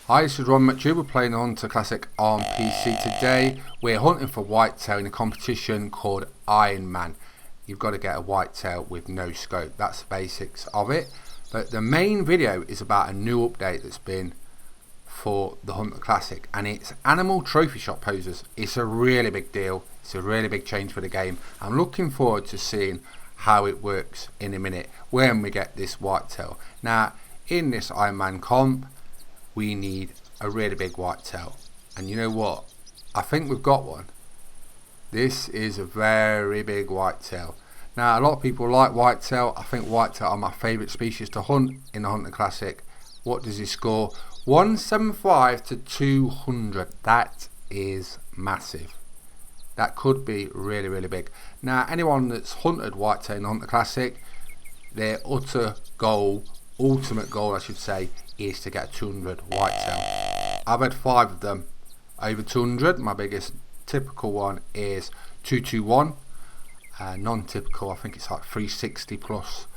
Hi, this is Ron McHugh. We're playing the Hunter Classic on PC today. We're hunting for whitetail in a competition called Iron Man. You've got to get a whitetail with no scope. That's the basics of it. But the main video is about a new update that's been for the Hunter Classic, and it's animal trophy shot poses. It's a really big deal. It's a really big change for the game. I'm looking forward to seeing how it works in a minute when we get this whitetail. Now, in this Iron Man comp, we need a really big whitetail, and you know what? I think we've got one. This is a very big whitetail. Now, a lot of people like whitetail. I think whitetail are my favourite species to hunt in the Hunter Classic. What does he score? 175 to 200. That is massive. That could be really, really big. Now, anyone that's hunted whitetail in the Hunter Classic, their ultimate goal, I should say, is to get a 200 whitetail. I've had 5 of them over 200. My biggest typical one is 221. Non-typical, I think it's like 360 plus.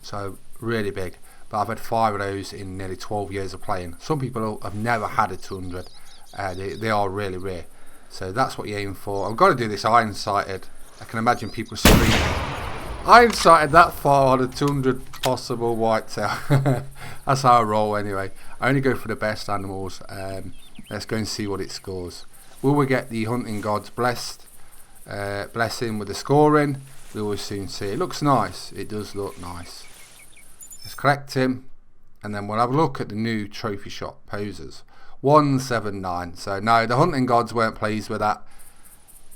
So really big. But I've had 5 of those in nearly 12 years of playing. Some people have never had a 200. They are really rare. So that's what you aim for. I've got to do this iron sighted. I can imagine people screaming. Iron sighted that far on a 200 possible whitetail. That's how I roll anyway. I only go for the best animals. Let's go and see what it scores. Will we get the hunting gods blessing with the scoring? We will soon see. It looks nice. It does look nice. Let's collect him, and then we'll have a look at the new trophy shot poses. 179. So no, the hunting gods weren't pleased with that.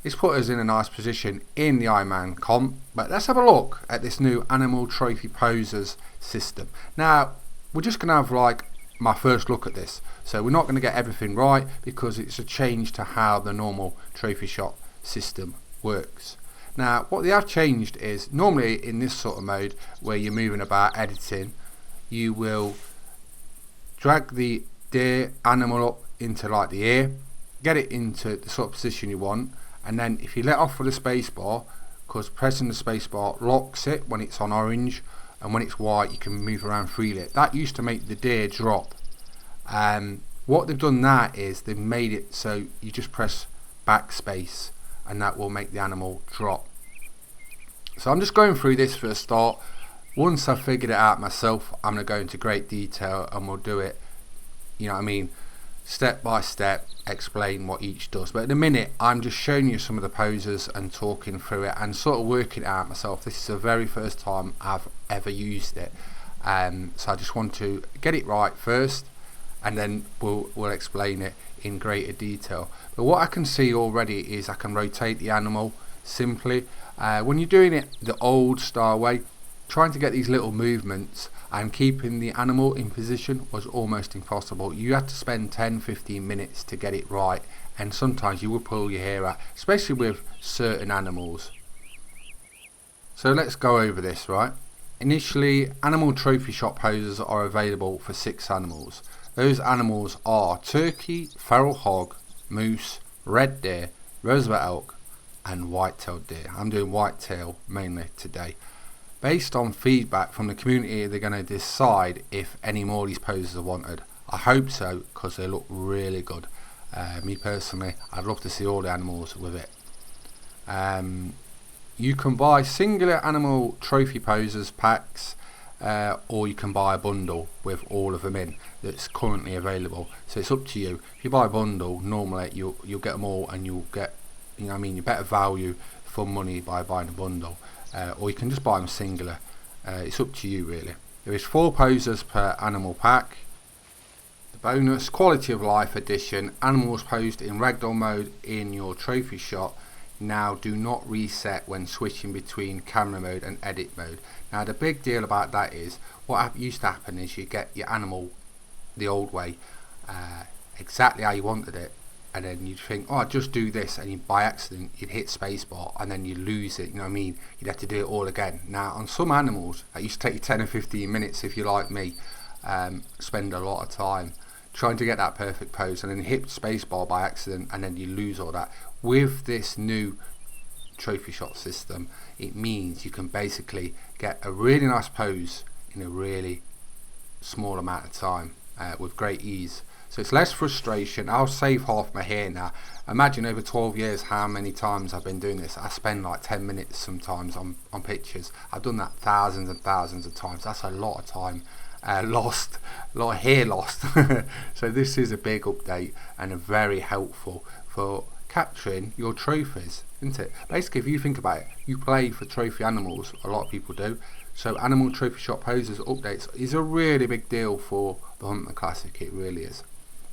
It's put us in a nice position in the Iron Man comp, but let's have a look at this new animal trophy poses system. Now, we're just going to have like my first look at this. So we're not going to get everything right because it's a change to how the normal trophy shot system works. Now, what they have changed is, normally in this sort of mode where you're moving about editing, you will drag the deer animal up into like the ear, get it into the sort of position you want, and then if you let off with the space bar, because pressing the space bar locks it when it's on orange, and when it's white you can move around freely. That used to make the deer drop. What they've done now is they've made it so you just press backspace and that will make the animal drop. So I'm just going through this for a start. Once I've figured it out myself, I'm going to go into great detail and we'll do it, you know what I mean, step by step, explain what each does. But at the minute I'm just showing you some of the poses and talking through it and sort of working it out myself. This is the very first time I've ever used it, so I just want to get it right first, and then we'll explain it in greater detail. But what I can see already is I can rotate the animal simply. When you're doing it the old style way, trying to get these little movements and keeping the animal in position was almost impossible. You had to spend 10-15 minutes to get it right, and sometimes you will pull your hair out, especially with certain animals. So let's go over this, right? Initially, animal trophy shot poses are available for 6 animals. Those animals are turkey, feral hog, moose, red deer, rosewood elk and white-tailed deer. I'm doing whitetail mainly today. Based on feedback from the community, they're going to decide if any more of these poses are wanted. I hope so, because they look really good. Me personally, I'd love to see all the animals with it. You can buy singular animal trophy poses packs, or you can buy a bundle with all of them in that's currently available. So it's up to you. If you buy a bundle, normally you'll get them all, and you'll get, you know what I mean, better value for money by buying a bundle. Or you can just buy them singular. It's up to you really. There is 4 poses per animal pack. The bonus quality of life edition, animals posed in ragdoll mode in your trophy shot now do not reset when switching between camera mode and edit mode. Now the big deal about that is, what used to happen is you get your animal the old way, exactly how you wanted it, and then you'd think, oh, I'll just do this, and you, by accident you'd hit spacebar and then you lose it, you know what I mean, you'd have to do it all again. Now on some animals that used to take you 10 or 15 minutes if you like me, spend a lot of time trying to get that perfect pose, and then hit spacebar by accident and then you lose all that. With this new trophy shot system, it means you can basically get a really nice pose in a really small amount of time. with great ease. So it's less frustration. I'll save half my hair now. Imagine over 12 years how many times I've been doing this. I spend like 10 minutes sometimes on pictures. I've done that thousands and thousands of times. That's a lot of time lost, a lot of hair lost. So this is a big update and a very helpful for capturing your trophies, isn't it? Basically, if you think about it, you play for trophy animals, a lot of people do. So animal trophy shop poses updates is a really big deal for the Hunter Classic. It really is.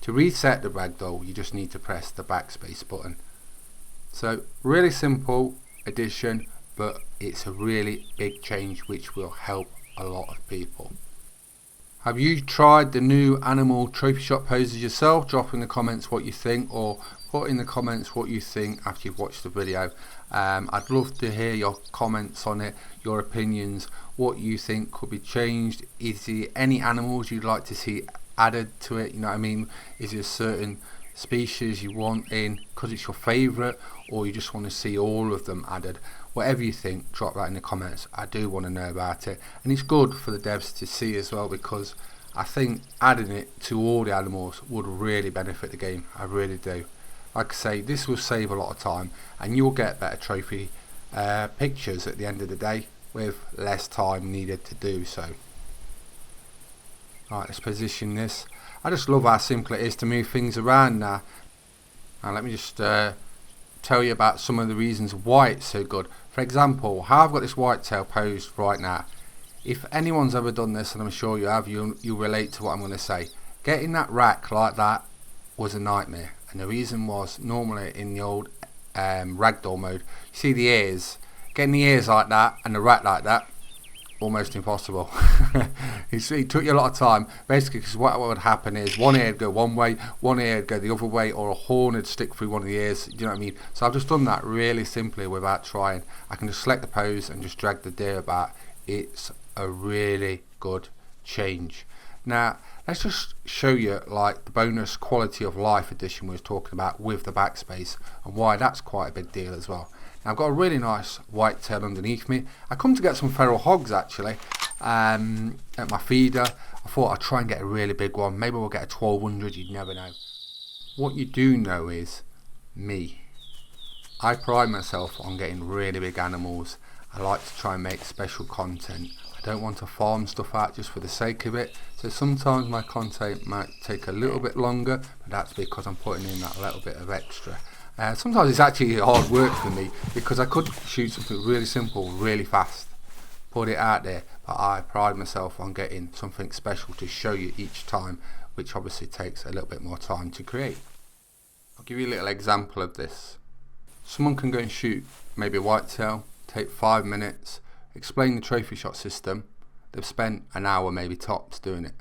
To reset the ragdoll, you just need to press the backspace button. So really simple addition, but it's a really big change which will help a lot of people. Have you tried the new animal trophy shop poses yourself? Drop in the comments what you think, or put in the comments what you think after you've watched the video. I'd love to hear your comments on it, your opinions, what you think could be changed. Is there any animals you'd like to see added to it? You know what I mean? Is there a certain species you want in because it's your favourite, or you just want to see all of them added? Whatever you think, drop that in the comments. I do want to know about it, and it's good for the devs to see as well, because I think adding it to all the animals would really benefit the game. I really do. Like I say, this will save a lot of time, and you'll get better trophy pictures at the end of the day with less time needed to do so. Right, let's position this. I just love how simple it is to move things around now. Now let me just tell you about some of the reasons why it's so good. For example, how I've got this whitetail posed right now. If anyone's ever done this, and I'm sure you have, you'll relate to what I'm going to say. Getting that rack like that was a nightmare, and the reason was, normally in the old ragdoll mode, you see the ears, getting the ears like that and the rack like that, almost impossible. It took you a lot of time, basically, because what would happen is one ear would go one way, one ear would go the other way, or a horn would stick through one of the ears. Do you know what I mean? So I've just done that really simply without trying. I can just select the pose and just drag the deer about. It's a really good change. Now let's just show you like the bonus quality of life edition we was talking about with the backspace, and why that's quite a big deal as well. Now I've got a really nice whitetail underneath me. I come to get some feral hogs actually at my feeder. I thought I'd try and get a really big one. Maybe we'll get a 1200, you never know. What you do know is me. I pride myself on getting really big animals. I like to try and make special content. I don't want to farm stuff out just for the sake of it. So sometimes my content might take a little bit longer, but that's because I'm putting in that little bit of extra. Sometimes it's actually hard work for me, because I could shoot something really simple, really fast, put it out there, but I pride myself on getting something special to show you each time, which obviously takes a little bit more time to create. I'll give you a little example of this. Someone can go and shoot maybe a whitetail, take 5 minutes, explain the trophy shot system. They've spent an hour maybe tops doing it.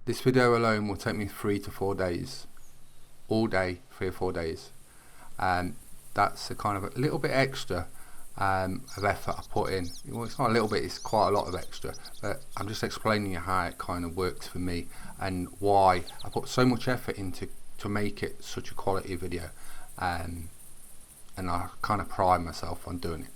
This video alone will take me 3 to 4 days, all day, 3 or 4 days. That's a kind of a little bit extra of effort I put in. Well, it's not a little bit, it's quite a lot of extra, but I'm just explaining you how it kind of works for me and why I put so much effort into to make it such a quality video, and I kind of pride myself on doing it.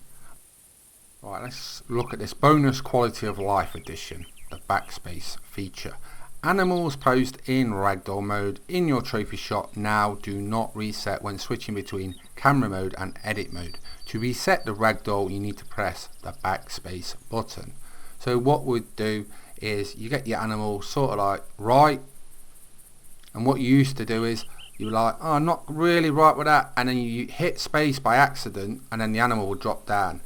Right, let's look at this bonus quality of life edition, the backspace feature. Animals posed in ragdoll mode in your trophy shot now do not reset when switching between camera mode and edit mode. To reset the ragdoll, you need to press the backspace button. So what we'd do is you get your animal sort of like right, and what you used to do is you're like, oh, I'm not really right with that, and then you hit space by accident and then the animal will drop down.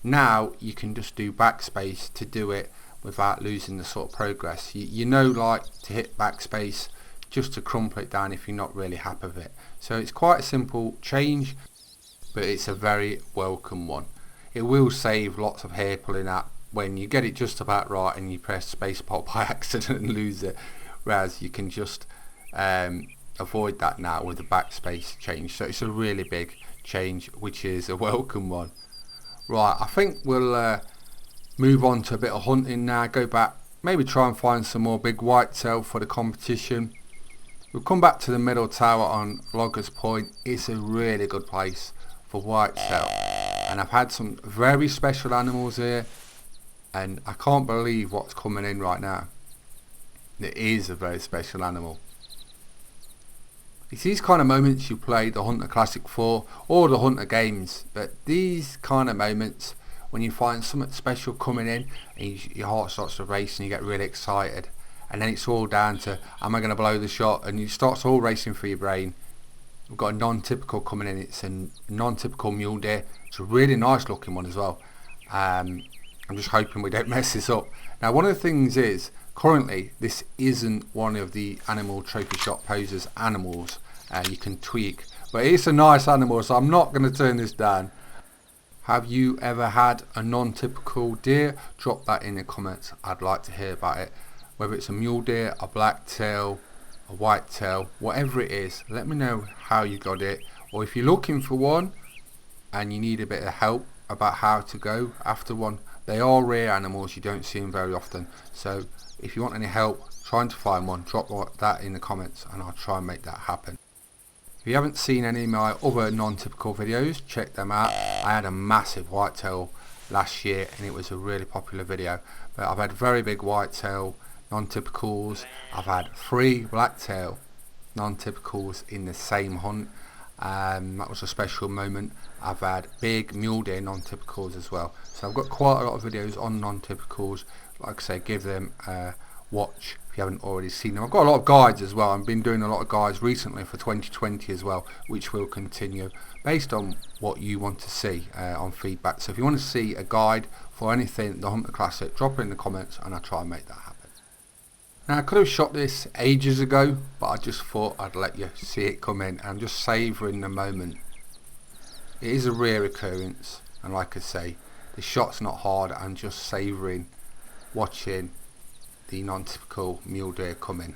Now you can just do backspace to do it without losing the sort of progress. You know, like to hit backspace just to crumple it down if you're not really happy with it. So it's quite a simple change, but it's a very welcome one. It will save lots of hair pulling out when you get it just about right and you press spacebar by accident and lose it, whereas you can just avoid that now with the backspace change. So it's a really big change, which is a welcome one. Right, I think we'll move on to a bit of hunting now, go back, maybe try and find some more big whitetail for the competition. We'll come back to the middle tower on Loggers Point. It's a really good place for whitetail, and I've had some very special animals here, and I can't believe what's coming in right now. It is a very special animal. It's these kind of moments you play the Hunter Classic for, or the Hunter games, but these kind of moments when you find something special coming in and your heart starts to race and you get really excited, and then it's all down to, am I going to blow the shot, and it starts all racing through your brain. We've got a non-typical coming in. It's a non-typical mule deer. It's a really nice looking one as well. I'm just hoping we don't mess this up. Now, one of the things is, currently this isn't one of the animal trophy shop posers animals you can tweak, but it's a nice animal, so I'm not going to turn this down. Have you ever had a non-typical deer? Drop that in the comments. I'd like to hear about it. Whether it's a mule deer, a blacktail, a whitetail, whatever it is, let me know how you got it, or if you're looking for one and you need a bit of help about how to go after one. They are rare animals, you don't see them very often, so if you want any help trying to find one, drop that in the comments and I'll try and make that happen. If you haven't seen any of my other non-typical videos, check them out. I had a massive whitetail last year and it was a really popular video, but I've had very big whitetail non-typicals. I've had 3 blacktail non-typicals in the same hunt. That was a special moment. I've had big mule deer non-typicals as well. So I've got quite a lot of videos on non-typicals. Like I say, give them a watch if you haven't already seen them. I've got a lot of guides as well. I've been doing a lot of guides recently for 2020 as well, which will continue based on what you want to see on feedback. So if you want to see a guide for anything the Hunter Classic, drop it in the comments and I'll try and make that happen. Now, I could have shot this ages ago, but I just thought I'd let you see it come in and just savouring the moment. It is a rare occurrence, and like I say, the shot's not hard. I'm just savouring watching the non-typical mule deer come in.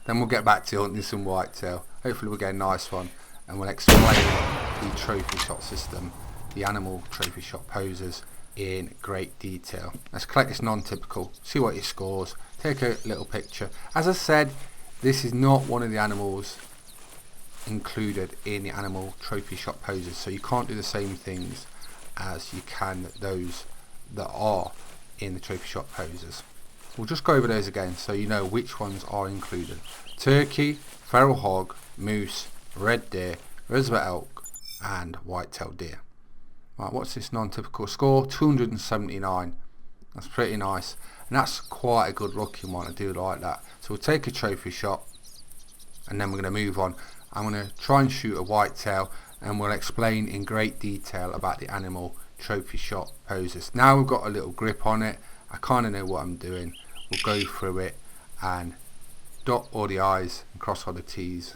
Then we'll get back to hunting some whitetail. Hopefully we'll get a nice one and we'll explain the trophy shot system, the animal trophy shot poses in great detail. Let's collect this non-typical, see what it scores, take a little picture. As I said, this is not one of the animals included in the animal trophy shot poses, so you can't do the same things as you can those that are in the trophy shot poses. We'll just go over those again so you know which ones are included. Turkey, feral hog, moose, red deer, Roosevelt elk and whitetail deer. Right, what's this non-typical score? 279. That's pretty nice, and that's quite a good looking one. I do like that. So we'll take a trophy shot and then we're going to move on. I'm going to try and shoot a whitetail and we'll explain in great detail about the animal trophy shot poses. Now we've got a little grip on it, I kind of know what I'm doing. We'll go through it and dot all the I's and cross all the T's.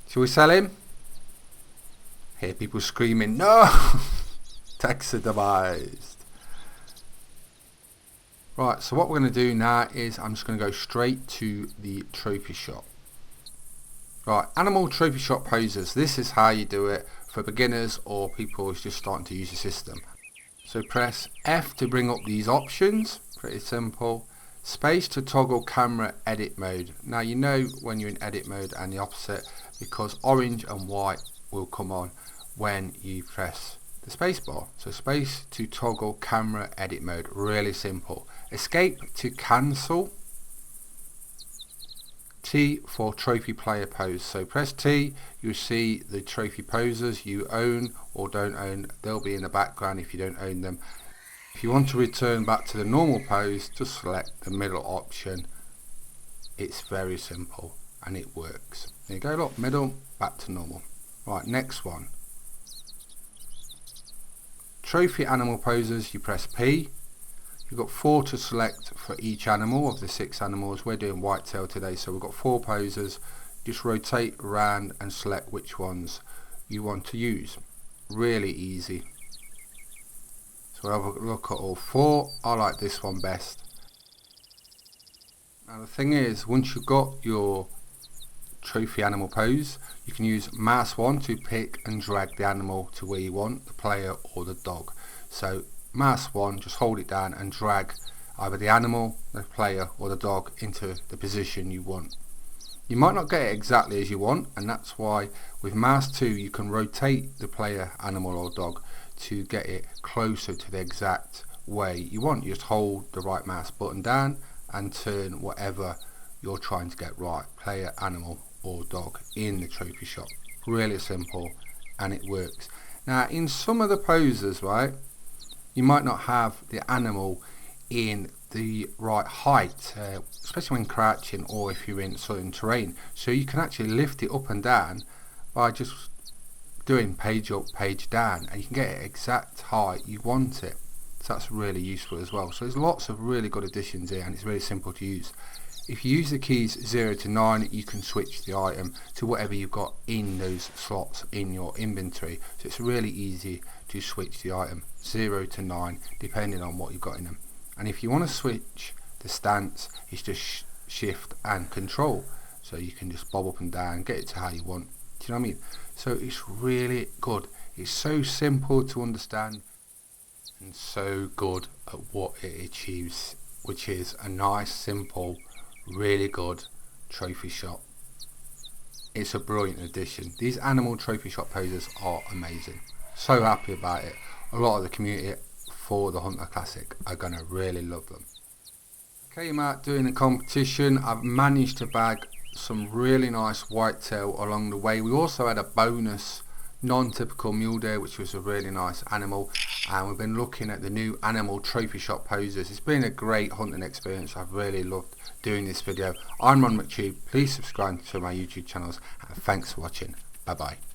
Shall we sell him? Hear people screaming, no! Taxidermized. Right, so what we're going to do now is I'm just going to go straight to the trophy shot. Right, animal trophy shot poses. This is how you do it for beginners or people who's just starting to use the system. So press F to bring up these options, pretty simple. Space to toggle camera edit mode. Now you know when you're in edit mode and the opposite, because orange and white will come on when you press the space bar. So space to toggle camera edit mode, really simple. Escape to cancel. T for trophy player pose. So press T, you'll see the trophy poses you own or don't own. They'll be in the background if you don't own them. If you want to return back to the normal pose, just select the middle option. It's very simple and it works. There you go, look, middle, back to normal. Right, next one. Trophy animal poses, you press P. You've got 4 to select for each animal of the 6 animals. We're doing whitetail today, so we've got 4 poses. Just rotate around and select which ones you want to use. Really easy. So we'll have a look at all 4. I like this one best. Now the thing is, once you've got your trophy animal pose, you can use mouse 1 to pick and drag the animal to where you want, the player or the dog. So mouse 1, just hold it down and drag either the animal, the player or the dog into the position you want. You might not get it exactly as you want, and that's why with mouse 2 you can rotate the player, animal or dog to get it closer to the exact way you want. You just hold the right mouse button down and turn whatever you're trying to get right, player, animal or dog, in the trophy shop. Really simple, and it works. Now in some of the poses, right, you might not have the animal in the right height, especially when crouching or if you're in certain terrain, so you can actually lift it up and down by just doing page up, page down, and you can get it exact height you want it. So that's really useful as well. So there's lots of really good additions here, and it's really simple to use. If you use the keys 0 to 9, you can switch the item to whatever you've got in those slots in your inventory. So it's really easy to switch the item 0 to 9 depending on what you've got in them. And if you want to switch the stance, it's just shift and control. So you can just bob up and down, get it to how you want. Do you know what I mean? So it's really good. It's so simple to understand and so good at what it achieves, which is a nice, simple, really good trophy shop. It's a brilliant addition. These animal trophy shop poses are amazing. So happy about it. A lot of the community for the Hunter Classic are going to really love them. Came out doing a competition. I've managed to bag some really nice whitetail along the way. We also had a bonus non-typical mule deer, which was a really nice animal, and we've been looking at the new animal trophy shop poses. It's been a great hunting experience. I've really loved doing this video. I'm Ron McTube. Please subscribe to my YouTube channels, and thanks for watching. Bye bye.